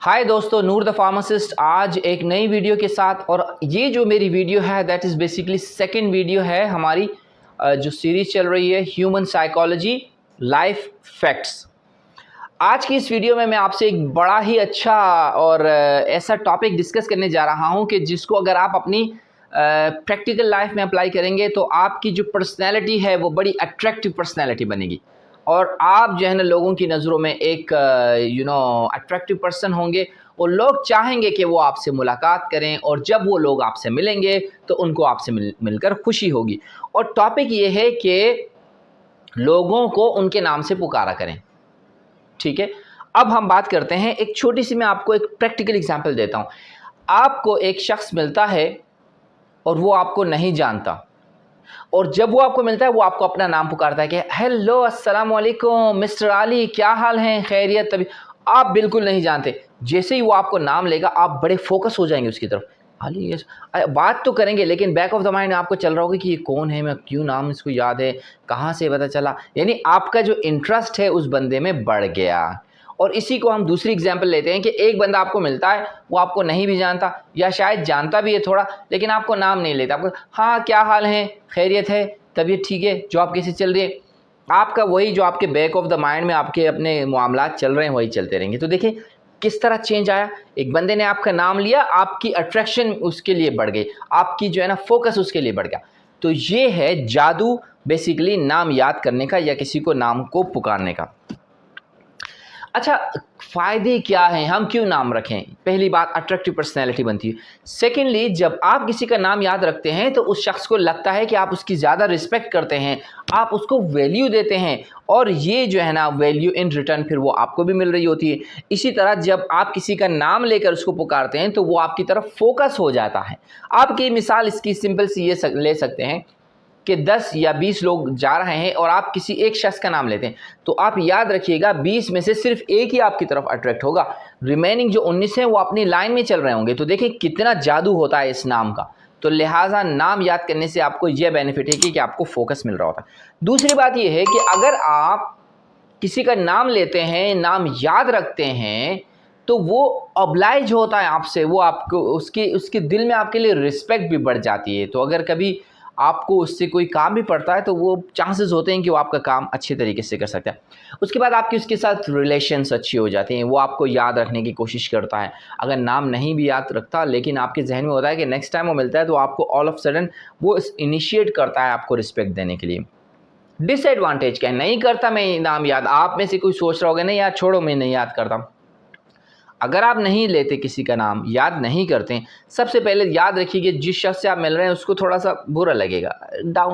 हाय दोस्तों, नूर the pharmacist आज एक नई वीडियो के साथ। और ये जो मेरी वीडियो है that is basically second video है हमारी जो सीरीज़ चल रही है ह्यूमन साइकोलॉजी लाइफ फैक्ट्स। आज की इस वीडियो में मैं आपसे एक बड़ा ही अच्छा और ऐसा टॉपिक डिस्कस करने जा रहा हूँ कि जिसको अगर आप अपनी प्रैक्टिकल लाइफ में अप्लाई करेंगे तो आपकी जो पर्सनैलिटी है वो बड़ी अट्रैक्टिव पर्सनैलिटी बनेगी और आप जो है ना लोगों की नज़रों में एक अट्रैक्टिव पर्सन होंगे और लोग चाहेंगे कि वो आपसे मुलाकात करें और जब वो लोग आपसे मिलेंगे तो उनको आपसे मिलकर खुशी होगी। और टॉपिक ये है कि लोगों को उनके नाम से पुकारा करें। ठीक है, अब हम बात करते हैं एक छोटी सी, मैं आपको एक प्रैक्टिकल एग्जांपल देता हूँ। आपको एक शख्स मिलता है और वो आपको नहीं जानता और जब वो आपको मिलता है वो आपको अपना नाम पुकारता है कि हेलो अस्सलाम वालेकुम मिस्टर अली, क्या हाल है, खैरियत? तभी आप बिल्कुल नहीं जानते, जैसे ही वो आपको नाम लेगा आप बड़े फोकस हो जाएंगे उसकी तरफ। अली बात तो करेंगे लेकिन बैक ऑफ द माइंड आपको चल रहा होगा कि ये कौन है, मैं क्यों नाम इसको याद है, कहाँ से पता चला। यानी आपका जो इंटरेस्ट है उस बंदे में बढ़ गया। और इसी को हम दूसरी एग्जांपल लेते हैं कि एक बंदा आपको मिलता है, वो आपको नहीं भी जानता या शायद जानता भी है थोड़ा, लेकिन आपको नाम नहीं लेता। आपको हाँ क्या हाल है, खैरियत है, तबीयत ठीक है, जॉब कैसे चल रही है, आपका वही जो आपके बैक ऑफ द माइंड में आपके अपने मामलात चल रहे हैं वही चलते रहेंगे। तो देखिए किस तरह चेंज आया। एक बंदे ने आपका नाम लिया, आपकी अट्रैक्शन उसके लिए बढ़ गई, आपकी जो है ना फोकस उसके लिए बढ़ गया। तो ये है जादू बेसिकली नाम याद करने का या किसी को नाम को पुकारने का। अच्छा, फ़ायदे क्या हैं, हम क्यों नाम रखें? पहली बात, अट्रैक्टिव पर्सनैलिटी बनती है। सेकेंडली, जब आप किसी का नाम याद रखते हैं तो उस शख्स को लगता है कि आप उसकी ज़्यादा रिस्पेक्ट करते हैं, आप उसको वैल्यू देते हैं और ये जो है ना वैल्यू इन रिटर्न फिर वो आपको भी मिल रही होती है। इसी तरह जब आप किसी का नाम लेकर उसको पुकारते हैं तो वो आपकी तरफ फोकस हो जाता है। आपकी मिसाल इसकी सिंपल सी ये ले सकते हैं कि 10 या 20 लोग जा रहे हैं और आप किसी एक शख्स का नाम लेते हैं तो आप याद रखिएगा 20 में से सिर्फ एक ही आपकी तरफ अट्रैक्ट होगा, रिमेनिंग जो 19 हैं वो अपनी लाइन में चल रहे होंगे। तो देखिए कितना जादू होता है इस नाम का। तो लिहाजा नाम याद करने से आपको यह बेनिफिट है कि आपको फोकस मिल रहा होता है। दूसरी बात यह है कि अगर आप किसी का नाम लेते हैं, नाम याद रखते हैं, तो वो ऑब्लाइज होता है आपसे, वो आपको उसके दिल में आपके लिए रिस्पेक्ट भी बढ़ जाती है। तो अगर कभी आपको उससे कोई काम भी पड़ता है तो वो चांसेस होते हैं कि वो आपका काम अच्छे तरीके से कर सकता है। उसके बाद आपकी उसके साथ रिलेशंस अच्छी हो जाती हैं, वो आपको याद रखने की कोशिश करता है। अगर नाम नहीं भी याद रखता लेकिन आपके जहन में होता है कि नेक्स्ट टाइम वो मिलता है तो आपको ऑल ऑफ सडन वो इनिशिएट करता है आपको रिस्पेक्ट देने के लिए। डिसएडवांटेज क्या है? नहीं करता मैं नाम याद। आप में से कोई सोच रहा होगा नहीं यार छोड़ो मैं नहीं याद करता। अगर आप नहीं लेते किसी का नाम, याद नहीं करते, सबसे पहले याद रखिए कि जिस शख्स से आप मिल रहे हैं उसको थोड़ा सा बुरा लगेगा,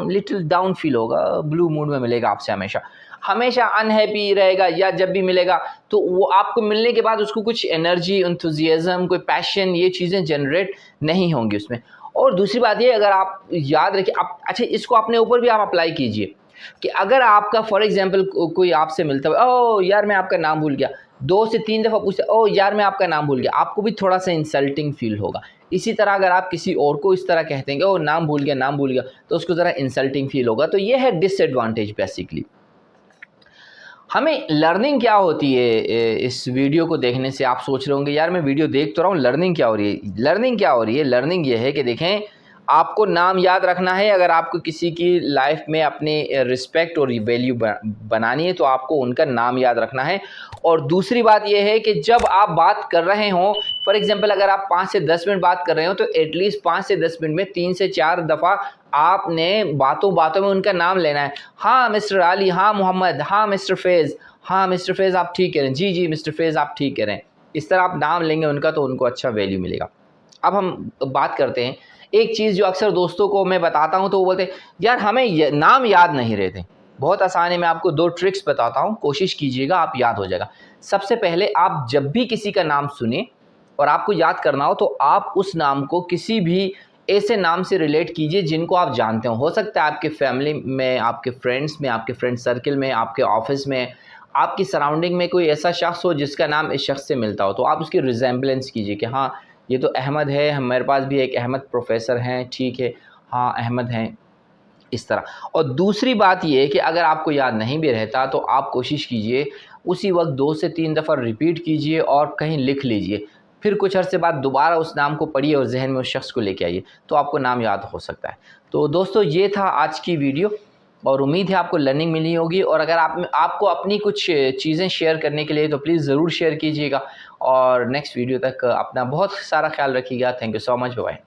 लिटिल डाउन फील होगा, ब्लू मूड में मिलेगा आपसे, हमेशा हमेशा अनहैप्पी रहेगा। या जब भी मिलेगा तो वो आपको मिलने के बाद उसको कुछ एनर्जी, एंथुजियाज्म, कोई पैशन, ये चीज़ें जनरेट नहीं होंगी उसमें। और दूसरी बात ये, अगर आप याद रखिए आप, अच्छा इसको अपने ऊपर भी आप अप्लाई कीजिए कि अगर आपका फॉर एग्जांपल कोई आपसे मिलता है, ओ यार मैं आपका नाम भूल गया, 2 से 3 दफ़ा पूछते ओ यार मैं आपका नाम भूल गया, आपको भी थोड़ा सा इंसल्टिंग फील होगा। इसी तरह अगर आप किसी और को इस तरह कहते हैं कि ओ नाम भूल गया, नाम भूल गया, तो उसको ज़रा इंसल्टिंग फील होगा। तो ये है डिसएडवांटेज बेसिकली। हमें लर्निंग क्या होती है इस वीडियो को देखने से? आप सोच रहे होंगे यार मैं वीडियो देख तो रहा हूँ, लर्निंग क्या हो रही है? लर्निंग क्या हो रही है? लर्निंग ये है कि देखें, आपको नाम याद रखना है। अगर आपको किसी की लाइफ में अपने रिस्पेक्ट और वैल्यू बनानी है तो आपको उनका नाम याद रखना है। और दूसरी बात यह है कि जब आप बात कर रहे हों, फॉर एग्जांपल अगर आप 5 से 10 मिनट बात कर रहे हो तो एटलीस्ट 5 से 10 मिनट में 3 से 4 दफ़ा आपने बातों बातों में उनका नाम लेना है। हाँ मिस्टर अली, हाँ मोहम्मद, हाँ मिस्टर फैज़, हाँ मिस्टर फैज़ आप ठीक कह रहे हैं, जी जी मिस्टर फैज़ आप ठीक कह रहे हैं। इस तरह आप नाम लेंगे उनका तो उनको अच्छा वैल्यू मिलेगा। अब हम बात करते हैं एक चीज़ जो अक्सर दोस्तों को मैं बताता हूँ तो वो बोलते हैं यार हमें नाम याद नहीं रहते। बहुत आसान है, मैं आपको 2 ट्रिक्स बताता हूँ, कोशिश कीजिएगा आप याद हो जाएगा। सबसे पहले आप जब भी किसी का नाम सुने और आपको याद करना हो तो आप उस नाम को किसी भी ऐसे नाम से रिलेट कीजिए जिनको आप जानते हो सकता है आपके फैमिली में, आपके फ्रेंड्स में, आपके फ्रेंड सर्किल में, आपके ऑफिस में, आपकी सराउंडिंग में कोई ऐसा शख्स हो जिसका नाम इस शख्स से मिलता हो, तो आप उसकी रिजेम्बलेंस कीजिए कि हाँ ये तो अहमद है, हमारे पास भी एक अहमद प्रोफेसर हैं, ठीक है, हाँ अहमद हैं, इस तरह। और दूसरी बात ये है कि अगर आपको याद नहीं भी रहता तो आप कोशिश कीजिए उसी वक्त 2 से 3 दफ़ा रिपीट कीजिए और कहीं लिख लीजिए। फिर कुछ अरसे बाद दोबारा उस नाम को पढ़िए और जहन में उस शख्स को लेके आइए, तो आपको नाम याद हो सकता है। तो दोस्तों ये था आज की वीडियो और उम्मीद है आपको लर्निंग मिली होगी। और अगर आपको अपनी कुछ चीज़ें शेयर करने के लिए तो प्लीज़ ज़रूर शेयर कीजिएगा। और नेक्स्ट वीडियो तक अपना बहुत सारा ख्याल रखिएगा। Thank you so much, bye.